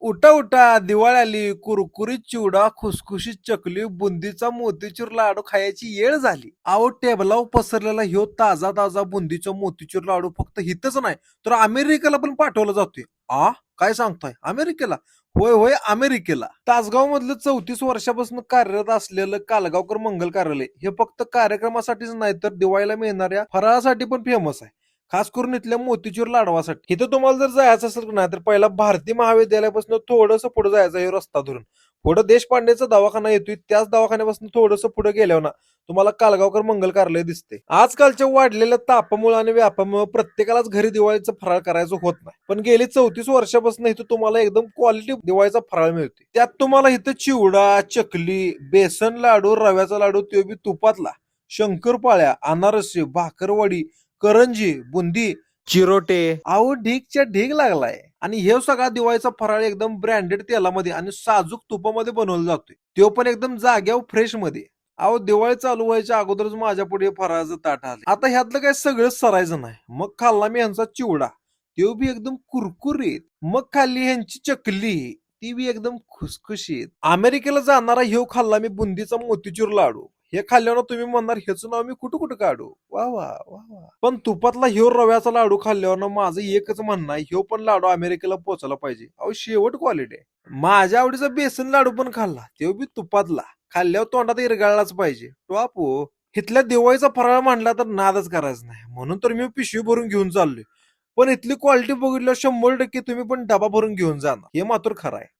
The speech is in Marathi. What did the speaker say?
उठा उठा दिवाळी आली, कुरकुरीत चिवडा, खुसखुशीत चकली, बुंदीचा मोतीचूर लाडू खायची येळ झाली. अहो टेबलावर पसरलेला ह्यो ताजा ताजा बुंदीचा मोतीचूर लाडू फक्त हितच नाही तर अमेरिकेला पण पाठवला जातोय. काय सांगताय अमेरिकेला? होय होय अमेरिकेला. तासगाव मधलं 34 वर्षापासून कार्यरत असलेलं कालगावकर मंगल कार्यालय हे फक्त कार्यक्रमासाठीच नाही तर दिवाळीला मिळणाऱ्या फराळासाठी पण फेमस आहे. खास करून इथल्या मोतीचूर लाडवासाठी. इथं तुम्हाला जर जायचं असेल ना तर पहिला भारती महाविद्यालयापासून थोडंसं पुढे जायचं आहे रस्ता धरून. पुढे देशपांडेचा दवाखाना येतोय त्याच दवाखान्यापासून थोडंसं पुढे गेल्यावर ना तुम्हाला कालगावकर मंगल कार्यालय दिसते. आजकालच्या वाढलेल्या तापामुळे आणि व्यापामुळे प्रत्येकालाच घरी दिवाळीचं फराळ करायचं होत नाही. पण गेली 34 वर्षापासून इथं तुम्हाला एकदम क्वालिटी दिवाळीचा फराळ मिळते. त्यात तुम्हाला इथं चिवडा, चकली, बेसन लाडू, रव्याचा लाडू, तो बी तुपातला, शंकरपाळ्या, अनारसे, भाकरवडी, करंजी, बुंदी, चिरोटे, अहो ढीगच्या ढीग लागलाय. आणि हे सगळा दिवाळीचा फराळ एकदम ब्रँडेड तेलामध्ये आणि साजूक तुपामध्ये बनवला जातोय. तो पण एकदम जाग्यावर फ्रेश मध्ये. अहो दिवाळी चालू व्हायच्या अगोदरच माझ्या पुढे फराळाचं ताट आलं. आता ह्यातलं काय सगळंच सरायचं नाही. मग खाल्ला मी ह्यांचा चिवडा, तो बी एकदम कुरकुरीत. मग खाल्ली ह्यांची चकली, ती बी एकदम खुसखुशीत. अमेरिकेला जाणारा ह्यो खाल्ला मी बुंदीचा मोतीचूर लाडू. हे खाल्ल्यावर तुम्ही म्हणणार ह्याचं नाव मी कुठं कुठं काढू. वा वा वा वा. पण तुपातला ह्यो रव्याचा लाडू खाल्ल्यावर माझं एकच म्हणणं आहे, ह्यो पण लाडू अमेरिकेला पोहोचला पाहिजे. अहो शेवट क्वालिटी आहे. माझ्या आवडीचा बेसन लाडू पण खाल्ला, तो बी तुपातला. खाल्ल्यावर तोंडात इरगाळलाच पाहिजे. टॉप हो. इथल्या दिवाळीचा फराळ म्हणला तर नादच करायचा नाही. म्हणून तर मी पिशवी भरून घेऊन चाललोय. पण इथली क्वालिटी बघितल्यावर 100% तुम्ही पण डबा भरून घेऊन जाणार. हे मात्र खरं आहे.